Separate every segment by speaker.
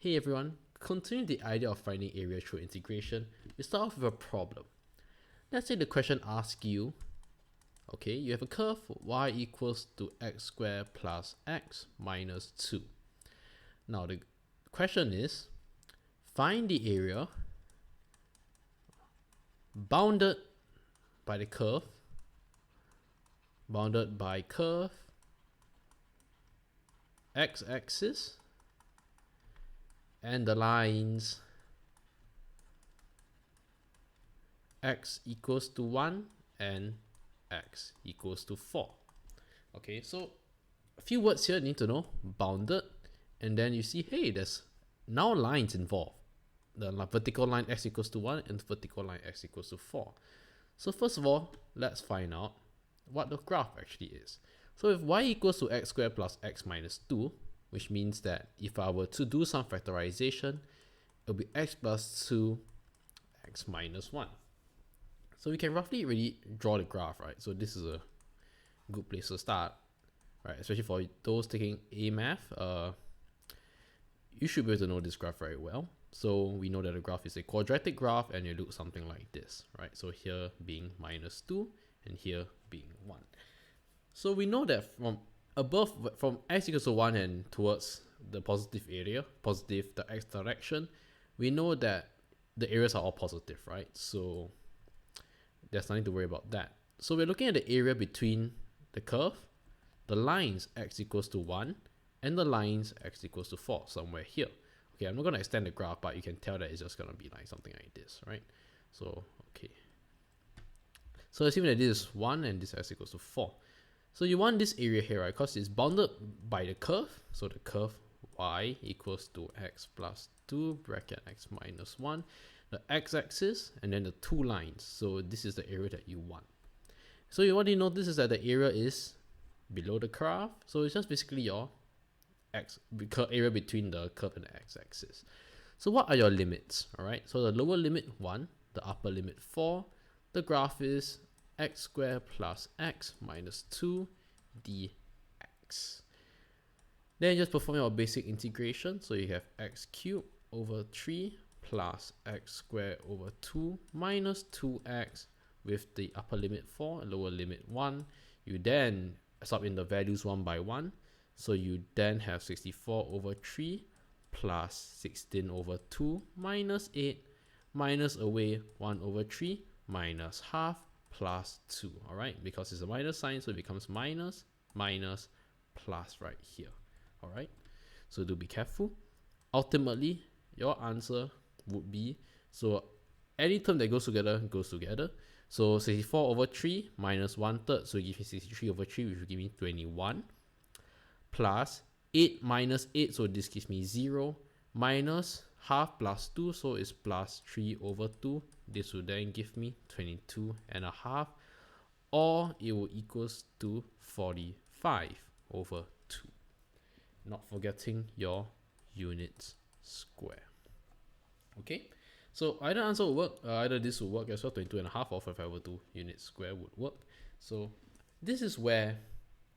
Speaker 1: Hey everyone, continuing the idea of finding area through integration, we start off with a problem. Let's say the question asks you, okay, you have a curve y equals to x squared plus x minus 2. Now the question is, find the area bounded by the curve, x-axis, and the lines x equals to 1 and x equals to 4. Okay, so a few words here you need to know. Bounded, and then you see, hey, there's now lines involved. The vertical line x equals to 1 and the vertical line x equals to 4. So first of all, let's find out what the graph actually is. So if y equals to x squared plus x minus 2, which means that if I were to do some factorization, it will be x plus 2, x minus 1. So we can roughly really draw the graph, right? So this is a good place to start, right? Especially for those taking A math, you should be able to know this graph very well. So we know that the graph is a quadratic graph and it looks something like this, right? So here being minus 2 and here being 1. So we know that from x equals to 1 and towards the positive area, positive the x direction, we know that the areas are all positive, right? So there's nothing to worry about that. So we're looking at the area between the curve, the lines x equals to 1, and the lines x equals to 4, somewhere here. Okay, I'm not going to extend the graph, but you can tell that it's just going to be like something like this, right? So, okay. So assuming that this is 1 and this x equals to 4. So you want this area here, right? Because it's bounded by the curve. So the curve y equals to x plus 2 bracket x minus 1. The x-axis and then the two lines. So this is the area that you want. So what you notice is that the area is below the graph. So it's just basically your area between the curve and the x-axis. So what are your limits? All right. So the lower limit 1, the upper limit 4. The graph is x squared plus x minus 2 dx. Then you just perform your basic integration. So you have x cubed over 3 plus x squared over 2 minus 2x with the upper limit 4 and lower limit 1. You then sub in the values one by one. So you then have 64 over 3 plus 16 over 2 minus 8 minus away 1 over 3 minus half plus 2. All right, because it's a minus sign, so it becomes minus, minus, plus right here. All right, so do be careful. Ultimately, your answer would be, so any term that goes together goes together. So 64 over 3 minus 1/3, so it gives me 63 over 3, which will give me 21, plus 8 minus 8, so this gives me 0, minus half plus 2, so it's plus 3 over 2. This will then give me 22 and a half, or it will equals to 45 over 2. Not forgetting your units square. Okay, so either answer will work, either this will work as well, 22 and a half, or 45 over 2 units square would work. So this is where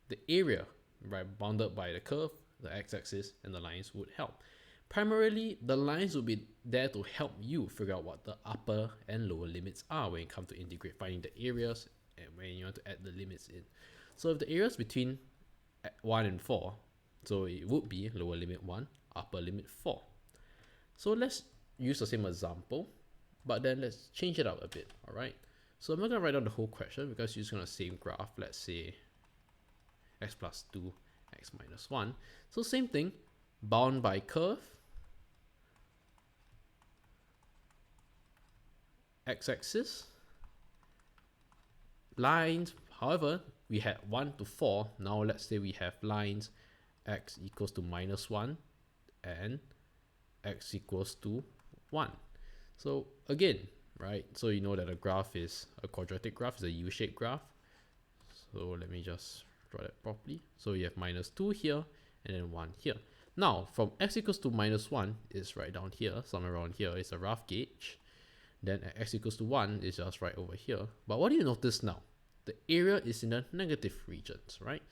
Speaker 1: the area, right, bounded by the curve, the x-axis, and the lines would help. Primarily, the lines will be there to help you figure out what the upper and lower limits are when it comes to integrate, finding the areas, and when you want to add the limits in. So if the areas between 1 and 4, so it would be lower limit 1, upper limit 4. So let's use the same example, but then let's change it up a bit, all right? So I'm not going to write down the whole question because you're just going to same graph, let's say x plus 2, x minus 1. So same thing, bound by curve, x-axis, lines. However, we had 1 to 4. Now let's say we have lines x equals to minus 1 and x equals to 1. So again, right, so you know that a graph is a quadratic graph, is a U-shaped graph. So let me just draw that properly. So you have minus 2 here and then 1 here. Now from x equals to minus 1 is right down here, somewhere around here is a rough gauge. Then at x equals to 1 is just right over here. But what do you notice now? The area is in the negative regions, right?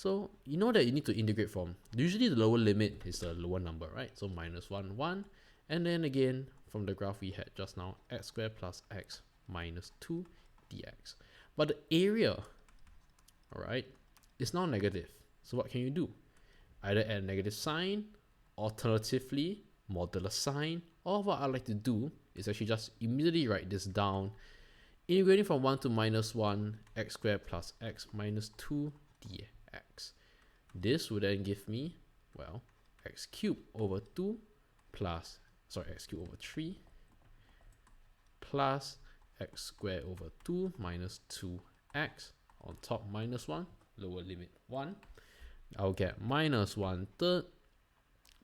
Speaker 1: So you know that you need to integrate from, usually the lower limit is the lower number, right? So minus 1, 1. And then again, from the graph we had just now, x squared plus x minus 2 dx. But the area, all right, is now negative. So what can you do? Either add a negative sign, alternatively modular sign, or what I like to do is actually just immediately write this down, integrating from 1 to minus 1, x squared plus x minus 2 dx. This would then give me, well, x cubed over 2 plus, x cubed over 3 plus x squared over 2 minus 2x on top minus 1, lower limit 1. I'll get minus 1/3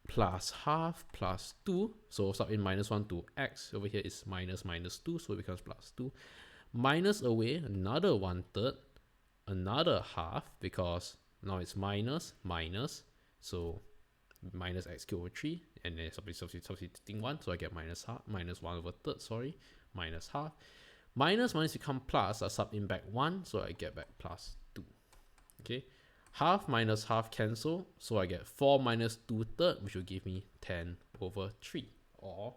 Speaker 1: plus half plus 2. So sub in minus 1 to x. Over here is minus 2, so it becomes plus 2. Minus away another 1/3, another half, because now it's minus, so minus x cubed over 3, and then substituting 1, so I get minus half, minus 1/3, sorry, minus half. Minus become plus, I sub in back 1, so I get back plus 2. Okay, half minus half cancel, so I get 4 minus 2/3, which will give me 10/3, or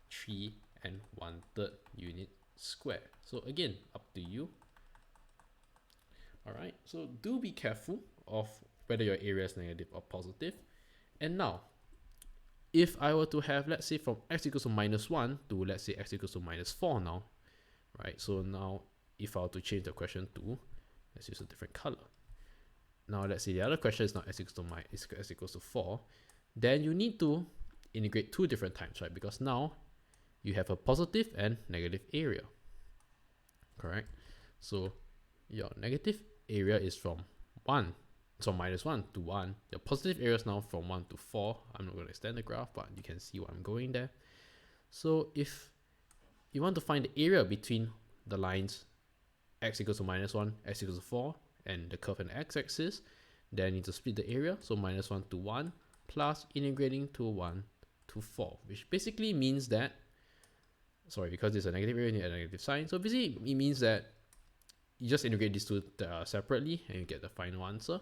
Speaker 1: 3 1/3 unit square. So again, up to you. Alright, so do be careful of whether your area is negative or positive. And now, if I were to have, let's say, from x equals to minus 1 to, let's say, x equals to minus 4 now, right? So now, if I were to change the question to, let's use a different color. Now, let's say the other question is not x equals to 4, then you need to integrate 2 different times, right? Because now you have a positive and negative area, correct? So your negative area is from 1, so minus 1 to 1. The positive area is now from 1 to 4. I'm not going to extend the graph, but you can see what I'm going there. So if you want to find the area between the lines x equals to minus 1, x equals to 4, and the curve and the x-axis, then I need to split the area, so minus 1 to 1 plus integrating to 1 to 4, which basically means that, because there's a negative area, you need a negative sign, so basically it means that you just integrate these two separately and you get the final answer.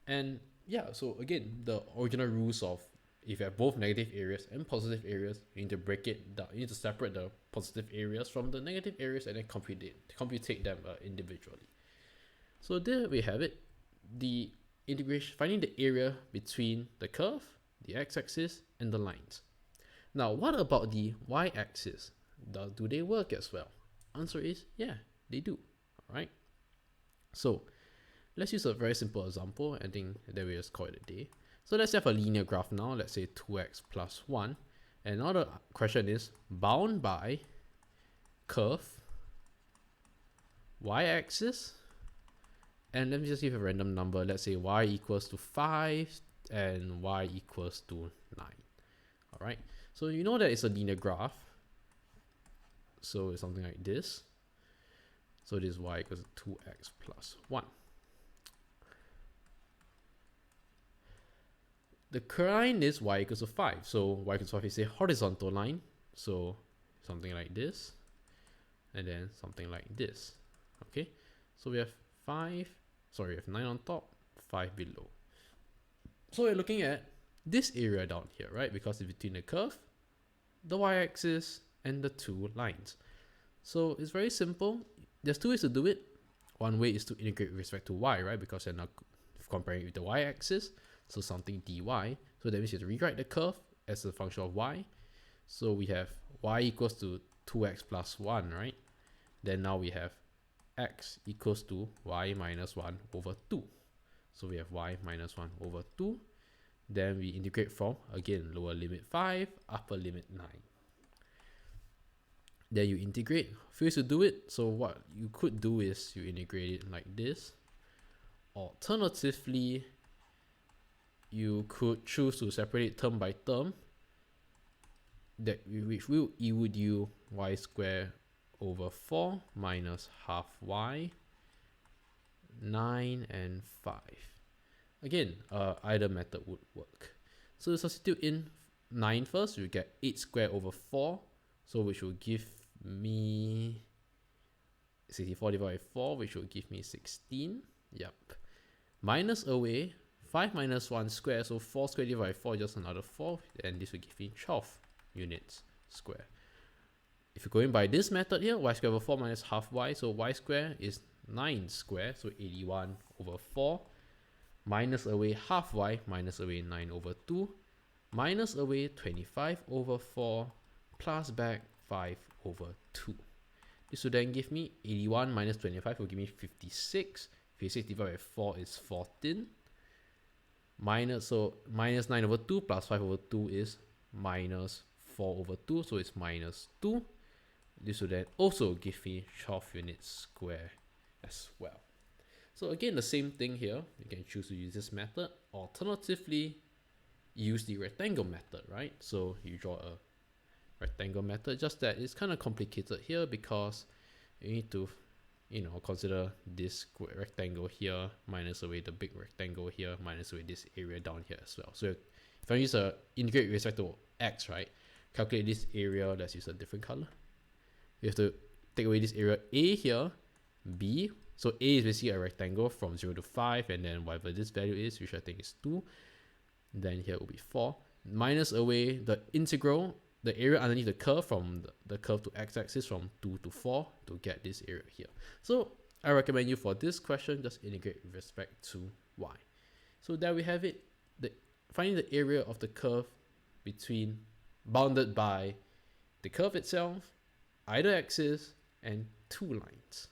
Speaker 1: And yeah, so again, the original rules of if you have both negative areas and positive areas, you need to break it down, you need to separate the positive areas from the negative areas and then computate them individually. So there we have it, the integration, finding the area between the curve, the x-axis, and the lines. Now, what about the y-axis? Do they work as well? Answer is yeah, they do. All right. So let's use a very simple example. I think that we just call it a day. So let's have a linear graph now. Let's say 2x plus 1. And now the question is bound by curve, y-axis, and let me just give a random number. Let's say y equals to 5 and y equals to 9. All right. So you know that it's a linear graph. So it's something like this. So this is y equals to 2x plus 1. The line is y equals to 5. So y equals to 5 is a horizontal line. So something like this. And then something like this. Okay. So we have 9 on top, 5 below. So we're looking at this area down here, right? Because it's between the curve, the y-axis, and the two lines. So it's very simple. There's 2 ways to do it. One way is to integrate with respect to y, right? Because you're now comparing it with the y-axis. So something dy. So that means you have to rewrite the curve as a function of y. So we have y equals to 2x plus 1, right? Then now we have x equals to y minus 1 over 2. So we have y minus 1 over 2. Then we integrate from, again, lower limit 5, upper limit 9. Then you integrate. First to do it, so what you could do is you integrate it like this. Alternatively, you could choose to separate it term by term, which will yield you y squared over 4 minus half y, 9 and 5. Again, either method would work. So substitute in 9 first, you get 8 squared over 4, so which will give me 64 divided by 4, which will give me 16. Yep. minus away 5 minus 1 square, so 4 squared divided by 4 is just another 4, and this will give me 12 units square. If you're going by this method here, y squared over 4 minus half y, so y squared is 9 square, so 81 over 4, minus away half y, minus away 9 over 2, minus away 25 over 4, plus back 5 over 2. This will then give me 81 minus 25 will give me 56. 56 divided by 4 is 14. Minus 9 over 2 plus 5 over 2 is minus 4 over 2, so it's minus 2. This will then also give me 12 units square as well. So again, the same thing here. You can choose to use this method. Alternatively, use the rectangle method, right? So you draw a rectangle method, just that it's kind of complicated here because you need to, consider this rectangle here, minus away the big rectangle here, minus away this area down here as well. So if I use a integrate with respect to x, right, calculate this area, let's use a different color. You have to take away this area A here, B. So A is basically a rectangle from 0 to 5, and then whatever this value is, which I think is 2. Then here will be 4. Minus away the integral, the area underneath the curve from the curve to x-axis from 2 to 4 to get this area here. So I recommend you for this question, just integrate with respect to y. So there we have it. Finding the area of the curve bounded by the curve itself, either axis, and two lines.